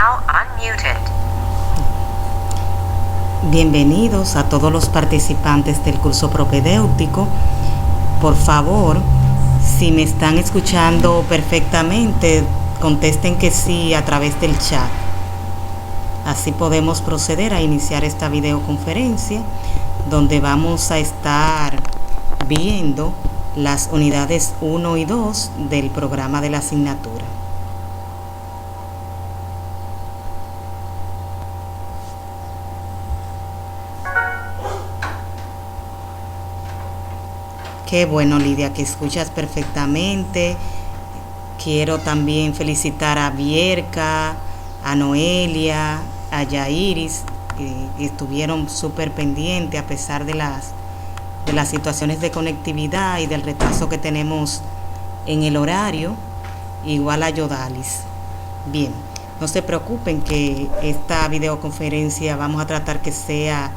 now unmuted. Bienvenidos a todos los participantes del curso propedéutico. Por favor, si me están escuchando perfectamente, contesten que sí a través del chat. Así podemos proceder a iniciar esta videoconferencia donde vamos a estar viendo las unidades 1 y 2 del programa de la asignatura. Qué bueno, Lidia, que escuchas perfectamente. Quiero también felicitar a Bierka, a Noelia, a Yairis, que estuvieron súper pendientes a pesar de las situaciones de conectividad y del retraso que tenemos en el horario, igual a Yodalis. Bien, no se preocupen que esta videoconferencia vamos a tratar que sea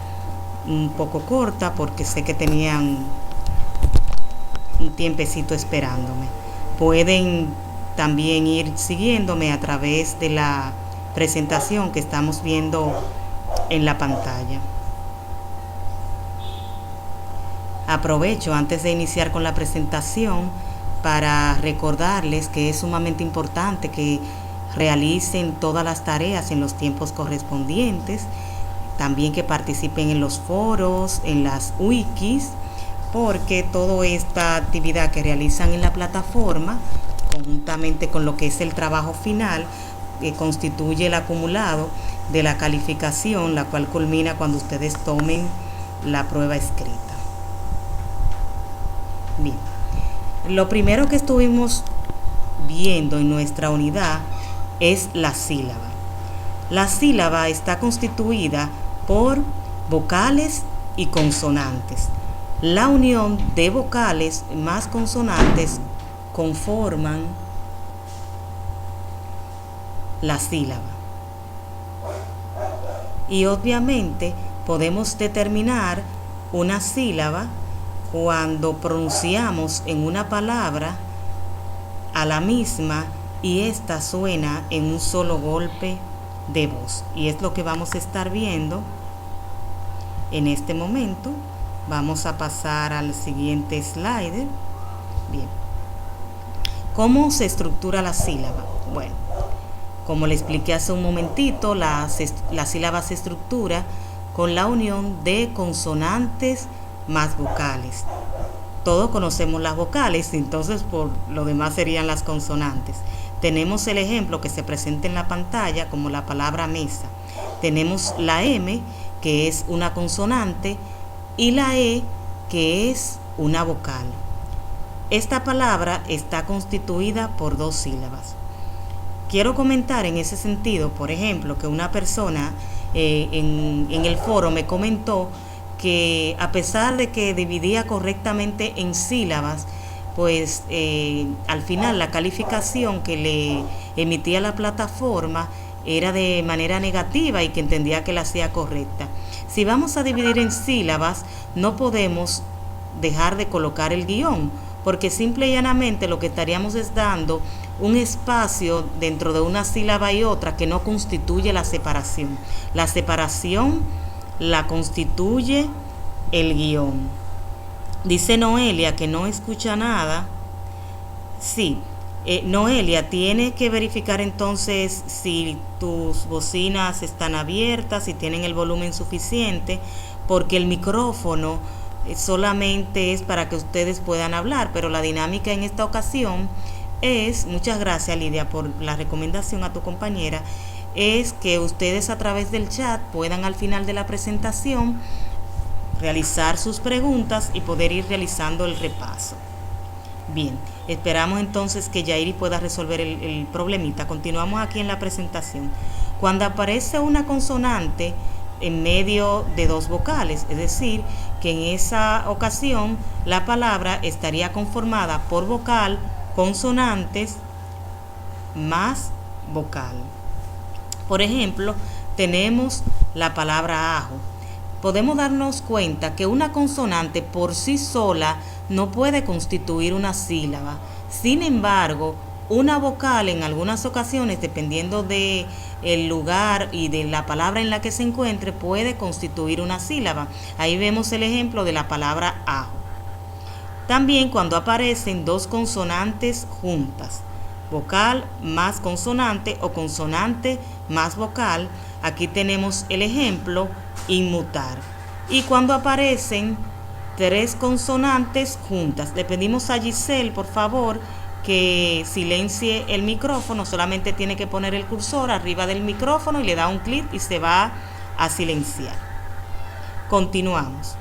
un poco corta porque sé que tenían un tiempecito esperándome. Pueden también ir siguiéndome a través de la presentación que estamos viendo en la pantalla. Aprovecho antes de iniciar con la presentación para recordarles que es sumamente importante que realicen todas las tareas en los tiempos correspondientes, también que participen en los foros, en las wikis, porque toda esta actividad que realizan en la plataforma, conjuntamente con lo que es el trabajo final, que constituye el acumulado de la calificación, la cual culmina cuando ustedes tomen la prueba escrita. Bien, lo primero que estuvimos viendo en nuestra unidad es la sílaba. La sílaba está constituida por vocales y consonantes. La unión de vocales más consonantes conforman la sílaba. Y obviamente podemos determinar una sílaba cuando pronunciamos en una palabra a la misma y esta suena en un solo golpe de voz. Y es lo que vamos a estar viendo en este momento. Vamos a pasar al siguiente slide. Bien. ¿Cómo se estructura la sílaba? Bueno, como le expliqué hace un momentito, la sílaba se estructura con la unión de consonantes más vocales. Todos conocemos las vocales, entonces por lo demás serían las consonantes. Tenemos el ejemplo que se presenta en la pantalla como la palabra mesa. Tenemos la M, que es una consonante, y la E, que es una vocal. Esta palabra está constituida por dos sílabas. Quiero comentar en ese sentido, por ejemplo, que una persona en el foro me comentó que a pesar de que dividía correctamente en sílabas, pues al final la calificación que le emitía la plataforma era de manera negativa y que entendía que la hacía correcta. Si vamos a dividir en sílabas, no podemos dejar de colocar el guión, porque simple y llanamente lo que estaríamos es dando un espacio dentro de una sílaba y otra que no constituye la separación. La separación la constituye el guión. Dice Noelia que no escucha nada. Sí, Noelia, tiene que verificar entonces si tus bocinas están abiertas, si tienen el volumen suficiente, porque el micrófono solamente es para que ustedes puedan hablar, pero la dinámica en esta ocasión es, muchas gracias Lidia por la recomendación a tu compañera, es que ustedes a través del chat puedan al final de la presentación realizar sus preguntas y poder ir realizando el repaso. Bien, esperamos entonces que Yairi pueda resolver el problemita. Continuamos aquí en la presentación. Cuando aparece una consonante en medio de dos vocales, es decir, que en esa ocasión la palabra estaría conformada por vocal, consonantes más vocal. Por ejemplo, tenemos la palabra ajo. Podemos darnos cuenta que una consonante por sí sola no puede constituir una sílaba. Sin embargo, una vocal en algunas ocasiones, dependiendo de el lugar y de la palabra en la que se encuentre, puede constituir una sílaba. Ahí vemos el ejemplo de la palabra ajo. También cuando aparecen dos consonantes juntas, vocal más consonante o consonante más vocal, aquí tenemos el ejemplo inmutar. Y cuando aparecen tres consonantes juntas, le pedimos a Giselle, por favor, que silencie el micrófono. Solamente tiene que poner el cursor arriba del micrófono y le da un clic y se va a silenciar. Continuamos.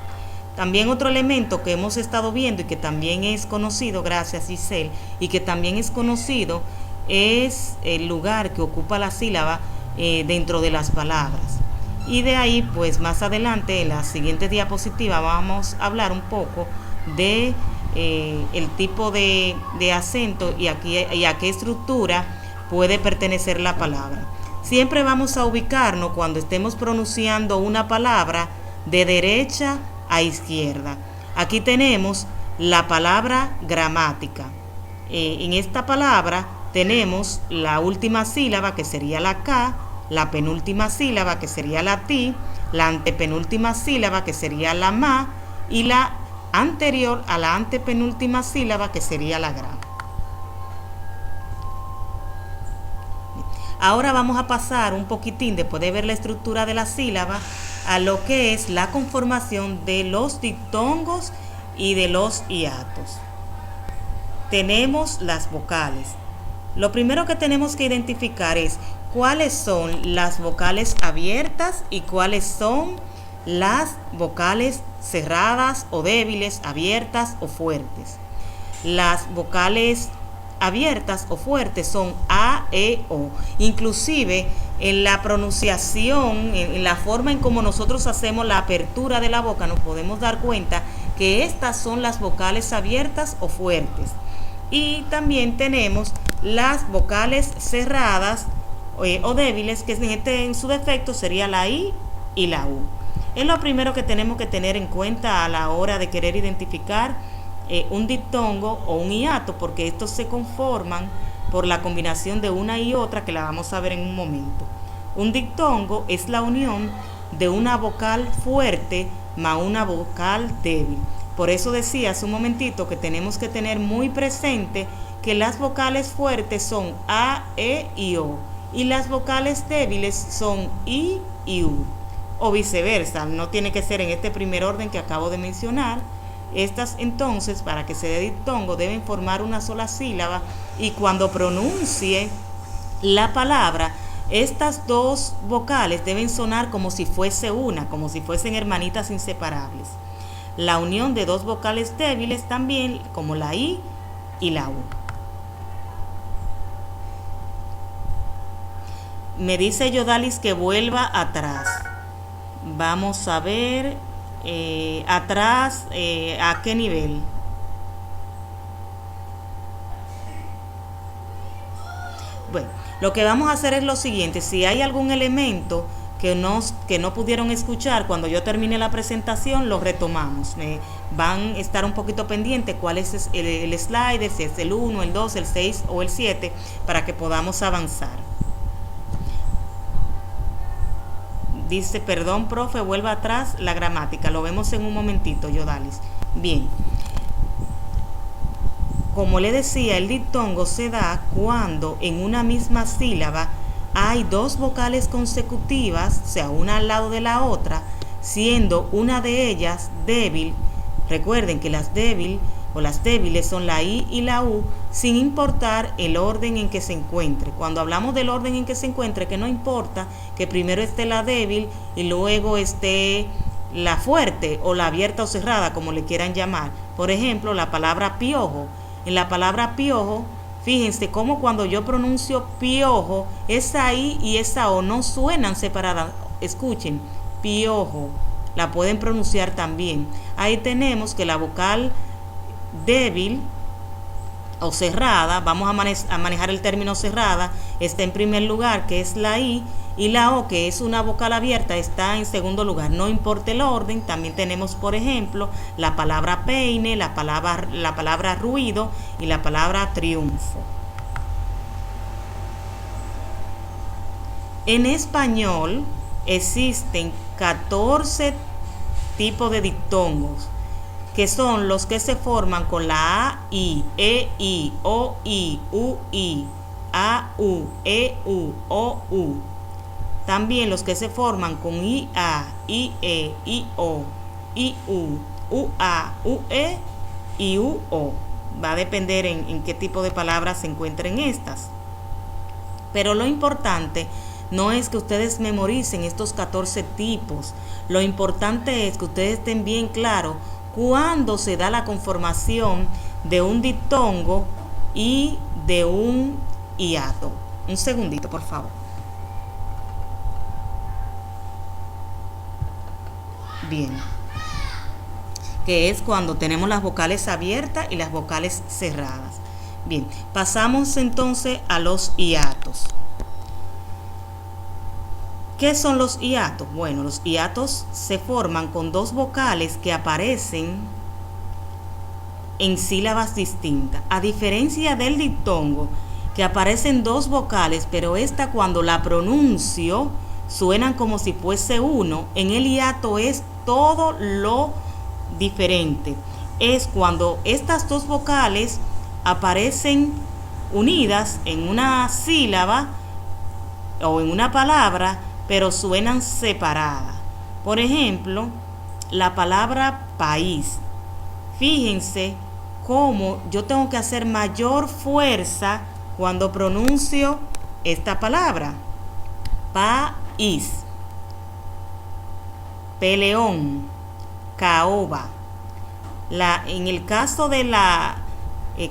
También otro elemento que hemos estado viendo y que también es conocido, gracias Giselle, y que también es conocido, es el lugar que ocupa la sílaba dentro de las palabras. Y de ahí, pues más adelante, en la siguiente diapositiva, vamos a hablar un poco de el tipo de acento y a qué estructura puede pertenecer la palabra. Siempre vamos a ubicarnos cuando estemos pronunciando una palabra de derecha a izquierda. Aquí tenemos la palabra gramática. En esta palabra tenemos la última sílaba, que sería la K, la penúltima sílaba, que sería la T, la antepenúltima sílaba, que sería la MA, y la anterior a la antepenúltima sílaba, que sería la gra. Ahora vamos a pasar un poquitín, después de ver la estructura de la sílaba, a lo que es la conformación de los diptongos y de los hiatos. Tenemos las vocales. Lo primero que tenemos que identificar es cuáles son las vocales abiertas y cuáles son las vocales cerradas o débiles, abiertas o fuertes. Las vocales abiertas o fuertes son A, E, O. Inclusive en la pronunciación, en la forma en como nosotros hacemos la apertura de la boca, nos podemos dar cuenta que estas son las vocales abiertas o fuertes. Y también tenemos las vocales cerradas o débiles, que en su defecto sería la I y la U. Es lo primero que tenemos que tener en cuenta a la hora de querer identificar un diptongo o un hiato, porque estos se conforman por la combinación de una y otra, que la vamos a ver en un momento. Un diptongo es la unión de una vocal fuerte más una vocal débil. Por eso decía hace un momentito que tenemos que tener muy presente que las vocales fuertes son A, E y O, y las vocales débiles son I y U, o viceversa. No tiene que ser en este primer orden que acabo de mencionar. Estas entonces, para que se dé diptongo, deben formar una sola sílaba, y cuando pronuncie la palabra, estas dos vocales deben sonar como si fuese una, como si fuesen hermanitas inseparables. La unión de dos vocales débiles también, como la I y la U. Me dice Yodalis que vuelva atrás. Vamos a ver atrás, ¿a qué nivel? Bueno, lo que vamos a hacer es lo siguiente. Si hay algún elemento que no pudieron escuchar cuando yo termine la presentación, lo retomamos. Van a estar un poquito pendientes cuál es el slide, si es el 1, el 2, el 6 o el 7, para que podamos avanzar. Dice, perdón, profe, vuelva atrás la gramática. Lo vemos en un momentito, Yodalis. Bien. Como le decía, el diptongo se da cuando en una misma sílaba hay dos vocales consecutivas, o sea, una al lado de la otra, siendo una de ellas débil. Recuerden que las débiles son la I y la U, sin importar el orden en que se encuentre. Cuando hablamos del orden en que se encuentre, que no importa que primero esté la débil y luego esté la fuerte o la abierta o cerrada, como le quieran llamar. Por ejemplo, la palabra piojo. En la palabra piojo, fíjense cómo cuando yo pronuncio piojo, esa I y esa O no suenan separadas. Escuchen, piojo. La pueden pronunciar también. Ahí tenemos que la vocal débil o cerrada, vamos a manejar el término cerrada, está en primer lugar, que es la I, y la O, que es una vocal abierta, está en segundo lugar. No importa el orden. También tenemos, por ejemplo, la palabra peine, la palabra ruido y la palabra triunfo. En español existen 14 tipos de diptongos, que son los que se forman con la A, I, E, I, O, I, U, I, A, U, E, U, O, U. También los que se forman con I, A, I, E, I, O, I, U, A, U, E y U, O. Va a depender en qué tipo de palabras se encuentren estas. Pero lo importante no es que ustedes memoricen estos 14 tipos. Lo importante es que ustedes estén bien claros cuándo se da la conformación de un diptongo y de un hiato. Un segundito, por favor. Bien. Que es cuando tenemos las vocales abiertas y las vocales cerradas. Bien, pasamos entonces a los hiatos. ¿Qué son los hiatos? Bueno, los hiatos se forman con dos vocales que aparecen en sílabas distintas. A diferencia del diptongo, que aparecen dos vocales, pero esta cuando la pronuncio suenan como si fuese uno. En el hiato es todo lo diferente. Es cuando estas dos vocales aparecen unidas en una sílaba o en una palabra, pero suenan separadas. Por ejemplo, la palabra país. Fíjense cómo yo tengo que hacer mayor fuerza cuando pronuncio esta palabra. País, peleón, caoba. En el caso de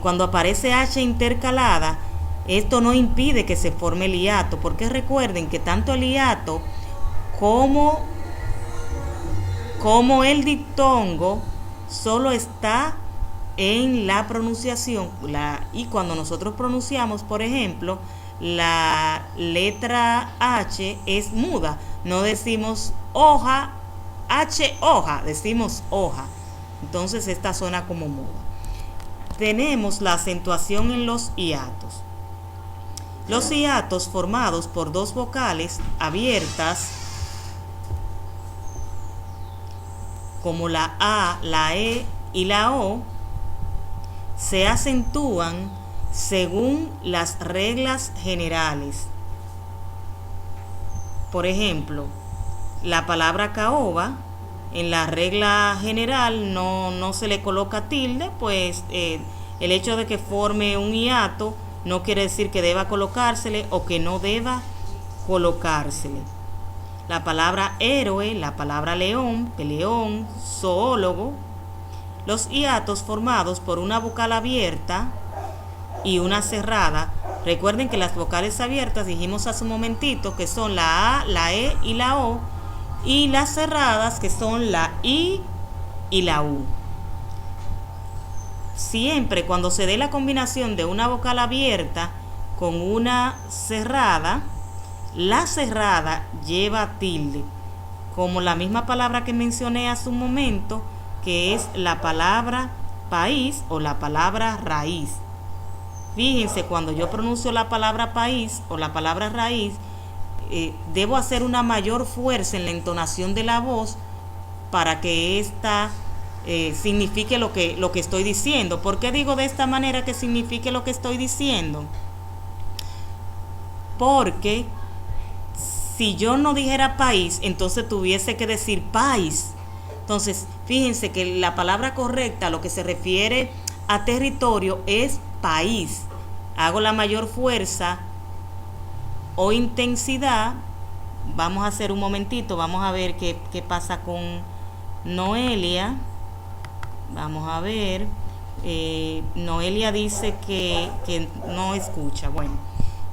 cuando aparece H intercalada, esto no impide que se forme el hiato, porque recuerden que tanto el hiato como el diptongo solo está en la pronunciación. Y cuando nosotros pronunciamos, por ejemplo, la letra H es muda. No decimos hoja, H hoja, decimos hoja. Entonces esta suena como muda. Tenemos la acentuación en los hiatos. Los hiatos formados por dos vocales abiertas, como la A, la E y la O, se acentúan según las reglas generales. Por ejemplo, la palabra caoba, en la regla general no se le coloca tilde, pues el hecho de que forme un hiato no quiere decir que deba colocársele o que no deba colocársele. La palabra héroe, la palabra león, peleón, zoólogo. Los hiatos formados por una vocal abierta y una cerrada. Recuerden que las vocales abiertas dijimos hace un momentito que son la A, la E y la O, y las cerradas que son la I y la U. Siempre cuando se dé la combinación de una vocal abierta con una cerrada, la cerrada lleva tilde, como la misma palabra que mencioné hace un momento, que es la palabra país o la palabra raíz. Fíjense, cuando yo pronuncio la palabra país o la palabra raíz, debo hacer una mayor fuerza en la entonación de la voz para que esta signifique lo que estoy diciendo. ¿Por qué digo de esta manera que signifique lo que estoy diciendo? Porque si yo no dijera país, entonces tuviese que decir país. Entonces, fíjense que la palabra correcta, lo que se refiere a territorio, es país. Hago la mayor fuerza o intensidad. Vamos a hacer un momentito, vamos a ver qué pasa con Noelia. Vamos a ver. Noelia dice que no escucha. Bueno,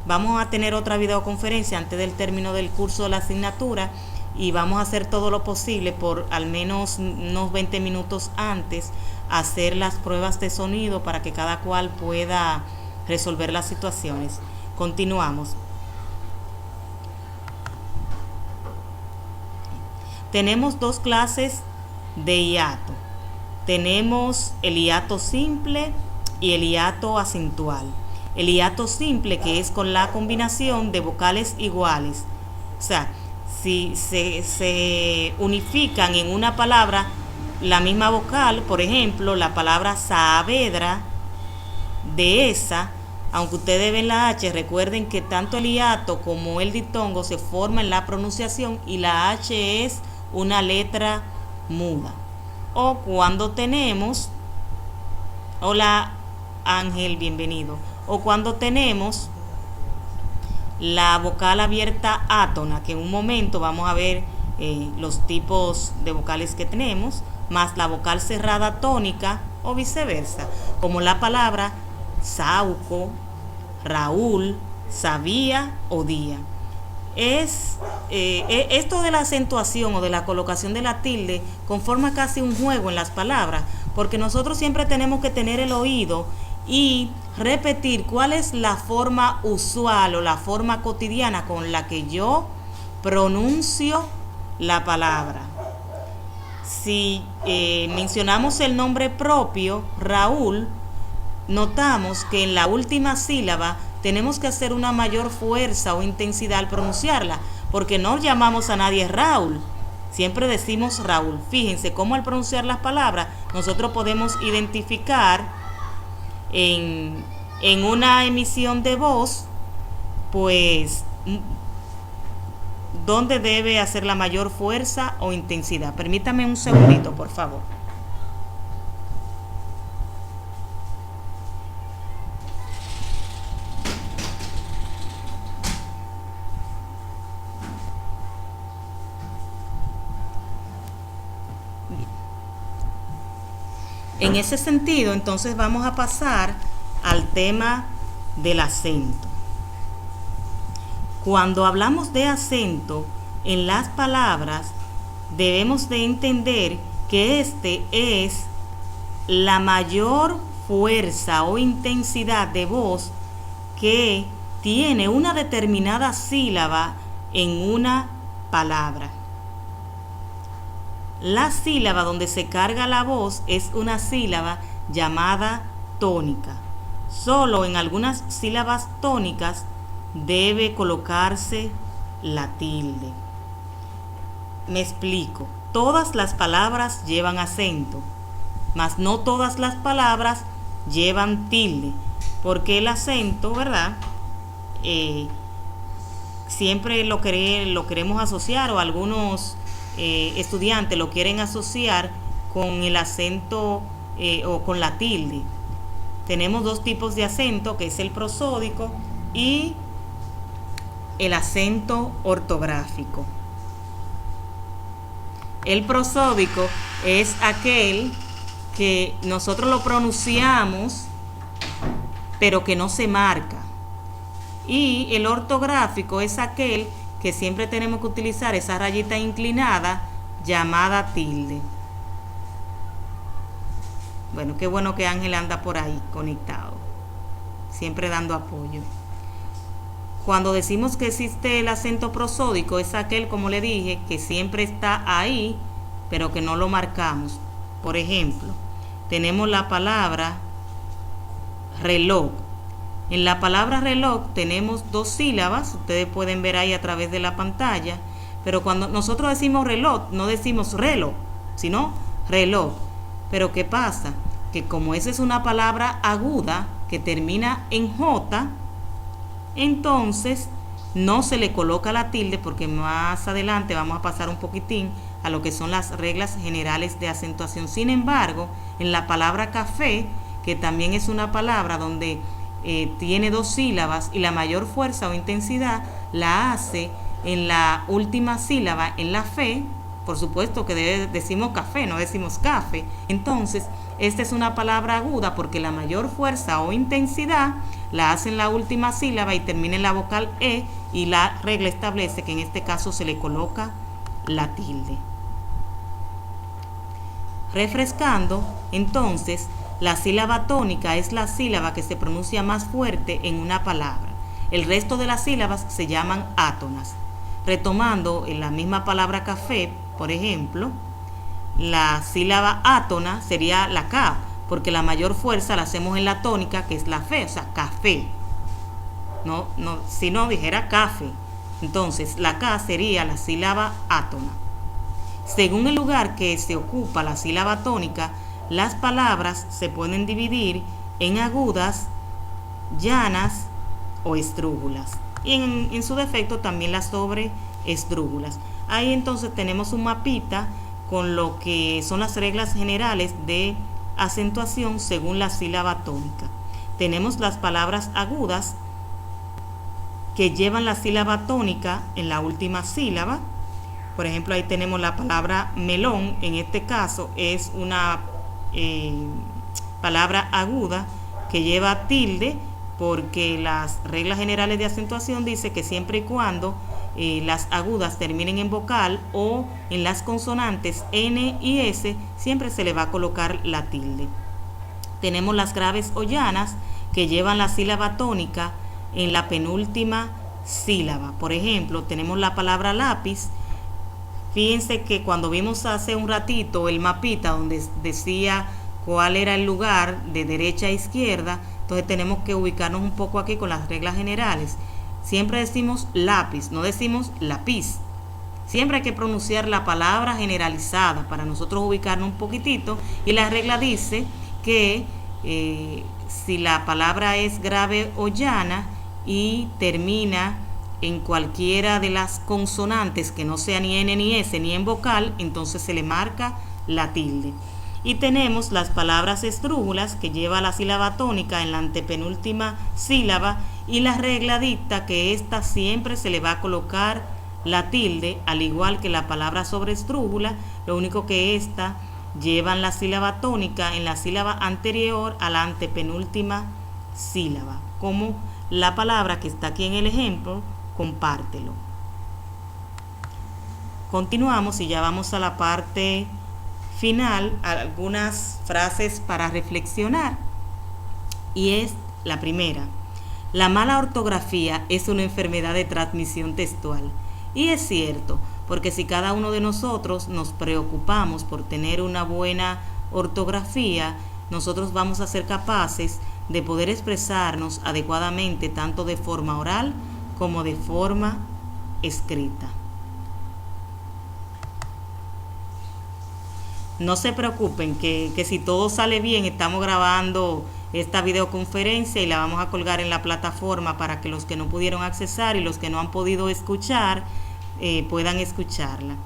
vamos a tener otra videoconferencia antes del término del curso de la asignatura y vamos a hacer todo lo posible por al menos unos 20 minutos antes hacer las pruebas de sonido para que cada cual pueda resolver las situaciones. Continuamos. Tenemos dos clases de hiato. Tenemos el hiato simple y el hiato acentual. El hiato simple, que es con la combinación de vocales iguales, O sea, si se unifican en una palabra la misma vocal, por ejemplo, la palabra Saavedra, dehesa, aunque ustedes ven la H, recuerden que tanto el hiato como el diptongo se forman en la pronunciación y la H es una letra muda. O cuando tenemos, hola Ángel, bienvenido. O cuando tenemos la vocal abierta átona, que en un momento vamos a ver los tipos de vocales que tenemos, más la vocal cerrada tónica o viceversa, como la palabra Sauco, Raúl, sabía o día. Esto de la acentuación o de la colocación de la tilde conforma casi un juego en las palabras, porque nosotros siempre tenemos que tener el oído y repetir cuál es la forma usual o la forma cotidiana con la que yo pronuncio la palabra. Si mencionamos el nombre propio, Raúl, notamos que en la última sílaba tenemos que hacer una mayor fuerza o intensidad al pronunciarla, porque no llamamos a nadie Raúl, siempre decimos Raúl. Fíjense cómo al pronunciar las palabras nosotros podemos identificar en una emisión de voz, pues, dónde debe hacer la mayor fuerza o intensidad. Permítame un segundito, por favor. En ese sentido, entonces vamos a pasar al tema del acento. Cuando hablamos de acento en las palabras, debemos de entender que este es la mayor fuerza o intensidad de voz que tiene una determinada sílaba en una palabra. La sílaba donde se carga la voz es una sílaba llamada tónica. Solo en algunas sílabas tónicas debe colocarse la tilde. Me explico. Todas las palabras llevan acento, mas no todas las palabras llevan tilde, porque el acento, ¿verdad? Siempre lo queremos asociar, o algunos estudiantes lo quieren asociar con el acento o con la tilde. Tenemos dos tipos de acento, que es el prosódico y el acento ortográfico. El prosódico es aquel que nosotros lo pronunciamos pero que no se marca, y el ortográfico es aquel que siempre tenemos que utilizar esa rayita inclinada llamada tilde. Bueno, qué bueno que Ángel anda por ahí conectado, siempre dando apoyo. Cuando decimos que existe el acento prosódico, es aquel, como le dije, que siempre está ahí, pero que no lo marcamos. Por ejemplo, tenemos la palabra reloj. En la palabra reloj tenemos dos sílabas, ustedes pueden ver ahí a través de la pantalla, pero cuando nosotros decimos reloj, no decimos reloj, sino reloj. Pero ¿qué pasa? Que como esa es una palabra aguda que termina en J, entonces no se le coloca la tilde, porque más adelante vamos a pasar un poquitín a lo que son las reglas generales de acentuación. Sin embargo, en la palabra café, que también es una palabra donde tiene dos sílabas y la mayor fuerza o intensidad la hace en la última sílaba, en la fe. Por supuesto que decimos café, no decimos café. Entonces, esta es una palabra aguda porque la mayor fuerza o intensidad la hace en la última sílaba y termina en la vocal E, y la regla establece que en este caso se le coloca la tilde. Refrescando, entonces, la sílaba tónica es la sílaba que se pronuncia más fuerte en una palabra. El resto de las sílabas se llaman átonas. Retomando en la misma palabra café, por ejemplo, la sílaba átona sería la K, porque la mayor fuerza la hacemos en la tónica, que es la fe, o sea, café. Si no dijera café. Entonces, la K sería la sílaba átona. Según el lugar que se ocupa la sílaba tónica, las palabras se pueden dividir en agudas, llanas o estrújulas. Y en su defecto también las sobreestrújulas. Ahí entonces tenemos un mapita con lo que son las reglas generales de acentuación según la sílaba tónica. Tenemos las palabras agudas que llevan la sílaba tónica en la última sílaba. Por ejemplo, ahí tenemos la palabra melón. En este caso es una palabra aguda que lleva tilde, porque las reglas generales de acentuación dice que siempre y cuando las agudas terminen en vocal o en las consonantes N y S, siempre se le va a colocar la tilde. Tenemos las graves o llanas que llevan la sílaba tónica en la penúltima sílaba. Por ejemplo, tenemos la palabra lápiz. Fíjense que cuando vimos hace un ratito el mapita donde decía cuál era el lugar de derecha a izquierda, entonces tenemos que ubicarnos un poco aquí con las reglas generales. Siempre decimos lápiz, no decimos lápiz. Siempre hay que pronunciar la palabra generalizada para nosotros ubicarnos un poquitito. Y la regla dice que si la palabra es grave o llana y termina en cualquiera de las consonantes que no sea ni N ni S ni en vocal, entonces se le marca la tilde. Y tenemos las palabras estrújulas que lleva la sílaba tónica en la antepenúltima sílaba, y la regla dicta que esta siempre se le va a colocar la tilde, al igual que la palabra sobreestrújula, lo único que esta llevan la sílaba tónica en la sílaba anterior a la antepenúltima sílaba, como la palabra que está aquí en el ejemplo, compártelo. Continuamos y ya vamos a la parte final, algunas frases para reflexionar. Y es la primera: la mala ortografía es una enfermedad de transmisión textual. Y es cierto, porque si cada uno de nosotros nos preocupamos por tener una buena ortografía, nosotros vamos a ser capaces de poder expresarnos adecuadamente tanto de forma oral como de forma escrita. No se preocupen que si todo sale bien, estamos grabando esta videoconferencia y la vamos a colgar en la plataforma para que los que no pudieron accesar y los que no han podido escuchar puedan escucharla.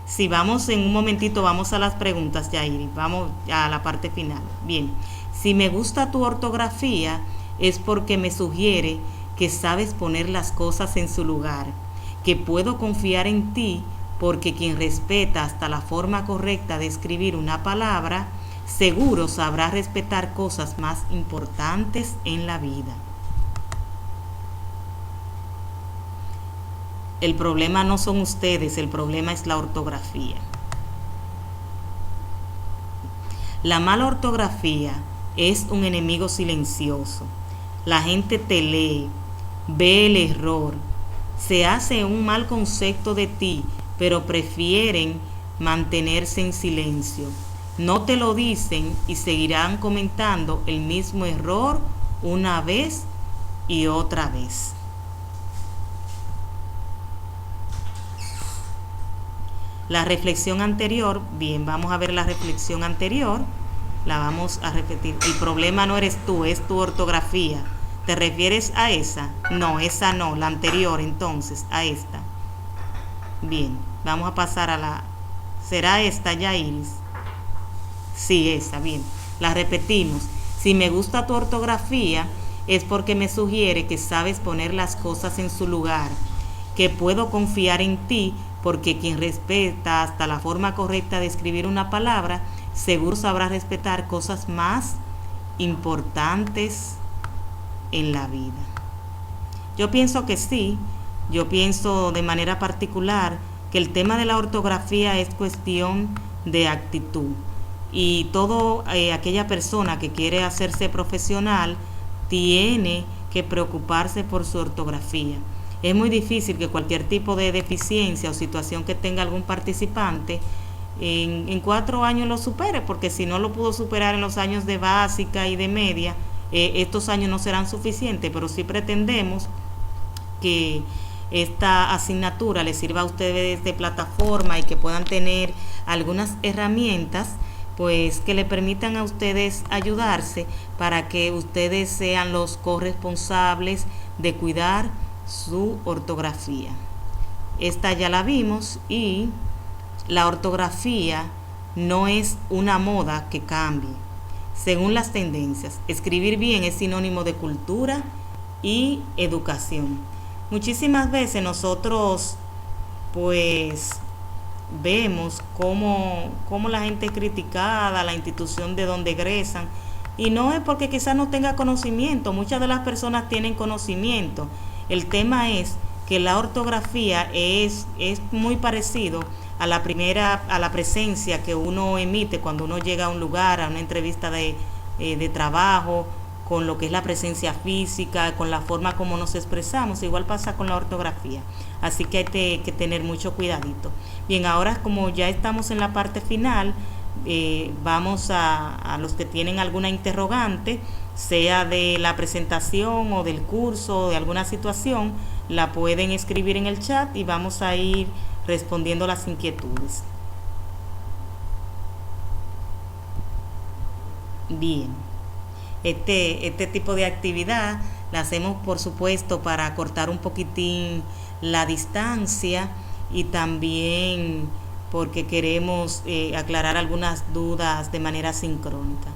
Si vamos en un momentito, vamos a las preguntas, Yairi, vamos a la parte final. Bien, si me gusta tu ortografía es porque me sugiere que sabes poner las cosas en su lugar, que puedo confiar en ti porque quien respeta hasta la forma correcta de escribir una palabra, seguro sabrá respetar cosas más importantes en la vida. El problema no son ustedes, el problema es la ortografía. La mala ortografía es un enemigo silencioso. La gente te lee, ve el error, se hace un mal concepto de ti, pero prefieren mantenerse en silencio. No te lo dicen y seguirán comentando el mismo error una vez y otra vez. La reflexión anterior, bien, vamos a ver la reflexión anterior, la vamos a repetir. El problema no eres tú, es tu ortografía. ¿Te refieres a esa? No, esa no, la anterior entonces, a esta. Bien, vamos a pasar a la... ¿Será esta, Yairis? Sí, esa, bien. La repetimos. Si me gusta tu ortografía es porque me sugiere que sabes poner las cosas en su lugar, que puedo confiar en ti porque quien respeta hasta la forma correcta de escribir una palabra, seguro sabrá respetar cosas más importantes en la vida. Yo pienso que sí. Yo pienso de manera particular que el tema de la ortografía es cuestión de actitud, y todo aquella persona que quiere hacerse profesional tiene que preocuparse por su ortografía. Es muy difícil que cualquier tipo de deficiencia o situación que tenga algún participante en 4 años lo supere, porque si no lo pudo superar en los años de básica y de media, estos años no serán suficientes, pero sí pretendemos que esta asignatura les sirva a ustedes de plataforma y que puedan tener algunas herramientas pues que le permitan a ustedes ayudarse para que ustedes sean los corresponsables de cuidar su ortografía. Esta ya la vimos y la ortografía no es una moda que cambie. Según las tendencias, escribir bien es sinónimo de cultura y educación. Muchísimas veces nosotros pues vemos cómo la gente es criticada, la institución de donde egresan, y no es porque quizás no tenga conocimiento, muchas de las personas tienen conocimiento. El tema es que la ortografía es muy parecido a la presencia que uno emite cuando uno llega a un lugar, a una entrevista de trabajo, con lo que es la presencia física, con la forma como nos expresamos. Igual pasa con la ortografía, así que hay que tener mucho cuidadito. Bien, ahora como ya estamos en la parte final, vamos a los que tienen alguna interrogante, sea de la presentación o del curso o de alguna situación, la pueden escribir en el chat y vamos a ir respondiendo las inquietudes. Bien, este tipo de actividad la hacemos por supuesto para cortar un poquitín la distancia y también porque queremos aclarar algunas dudas de manera sincrónica.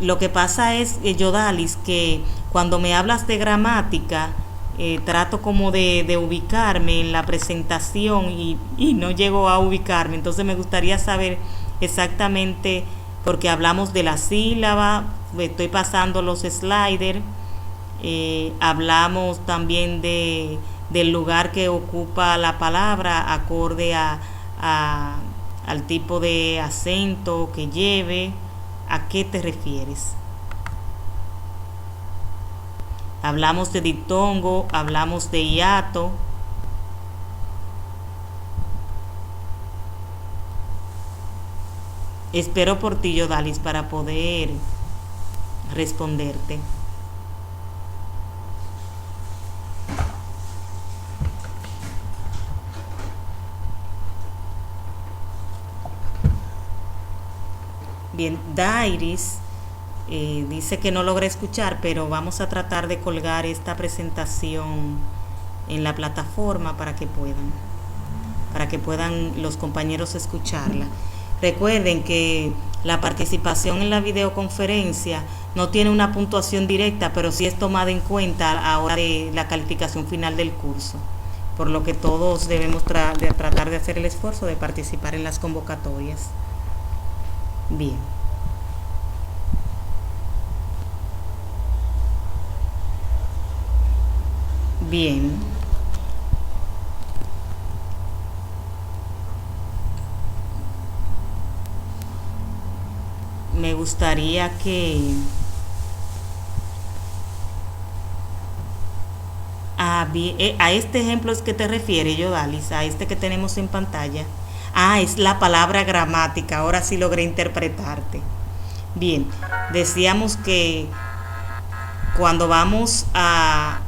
Lo que pasa es, Yodalis, que cuando me hablas de gramática, trato como de ubicarme en la presentación y no llego a ubicarme. Entonces me gustaría saber exactamente, porque hablamos de la sílaba, estoy pasando los sliders, hablamos también del lugar que ocupa la palabra acorde al tipo de acento que lleve. ¿A qué te refieres? Hablamos de diptongo, hablamos de hiato. Espero por ti, Yodalis, para poder responderte. Bien, Dairis dice que no logra escuchar, pero vamos a tratar de colgar esta presentación en la plataforma para que puedan los compañeros escucharla. Recuerden que la participación en la videoconferencia no tiene una puntuación directa, pero sí es tomada en cuenta a la hora de la calificación final del curso, por lo que todos debemos tratar de hacer el esfuerzo de participar en las convocatorias. Bien. Bien. Me gustaría que a este ejemplo es que te refieres, Yodalis, a este que tenemos en pantalla. Es la palabra gramática, ahora sí logré interpretarte. Bien, decíamos que cuando vamos a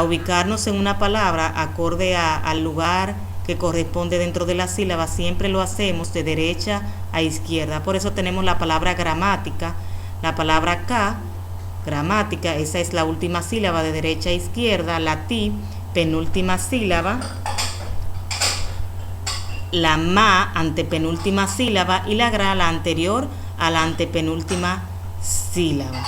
ubicarnos en una palabra acorde al lugar que corresponde dentro de la sílaba, siempre lo hacemos de derecha a izquierda. Por eso tenemos la palabra gramática, la palabra acá, gramática, esa es la última sílaba de derecha a izquierda, la ti, penúltima sílaba, la ma, antepenúltima sílaba, y la gra, la anterior a la antepenúltima sílaba.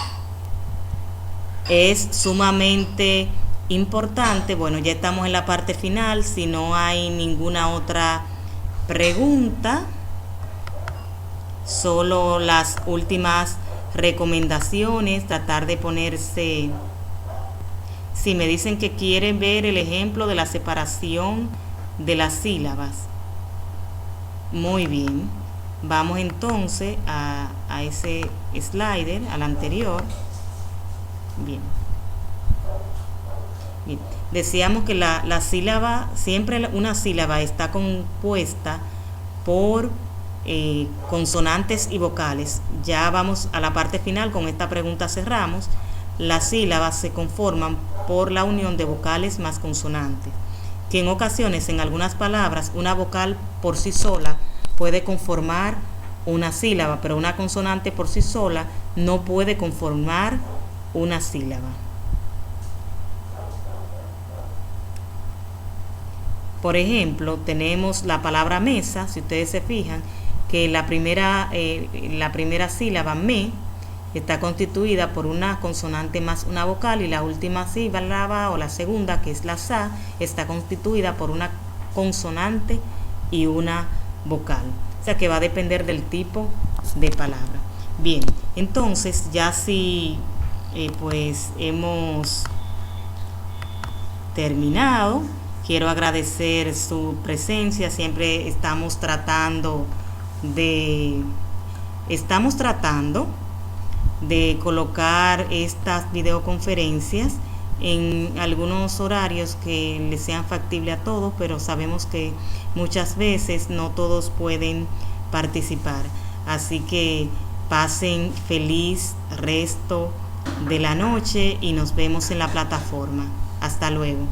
Es sumamente importante. Bueno, ya estamos en la parte final. Si no hay ninguna otra pregunta, solo las últimas recomendaciones, tratar de ponerse, si me dicen que quieren ver el ejemplo de la separación de las sílabas. Muy bien, vamos entonces a ese slider, al anterior. Bien. Bien. Decíamos que la sílaba, siempre una sílaba está compuesta por consonantes y vocales. Ya vamos a la parte final, con esta pregunta cerramos, las sílabas se conforman por la unión de vocales más consonantes, que en ocasiones en algunas palabras una vocal por sí sola puede conformar una sílaba, pero una consonante por sí sola no puede conformar una sílaba. Por ejemplo, tenemos la palabra mesa. Si ustedes se fijan que la primera sílaba me está constituida por una consonante más una vocal, y la última sílaba o la segunda, que es la sa, está constituida por una consonante y una vocal. O sea que va a depender del tipo de palabra. Bien, entonces ya si pues hemos terminado, quiero agradecer su presencia. Siempre estamos tratando de colocar estas videoconferencias en algunos horarios que les sean factibles a todos, pero sabemos que muchas veces no todos pueden participar. Así que pasen feliz resto de la noche y nos vemos en la plataforma. Hasta luego.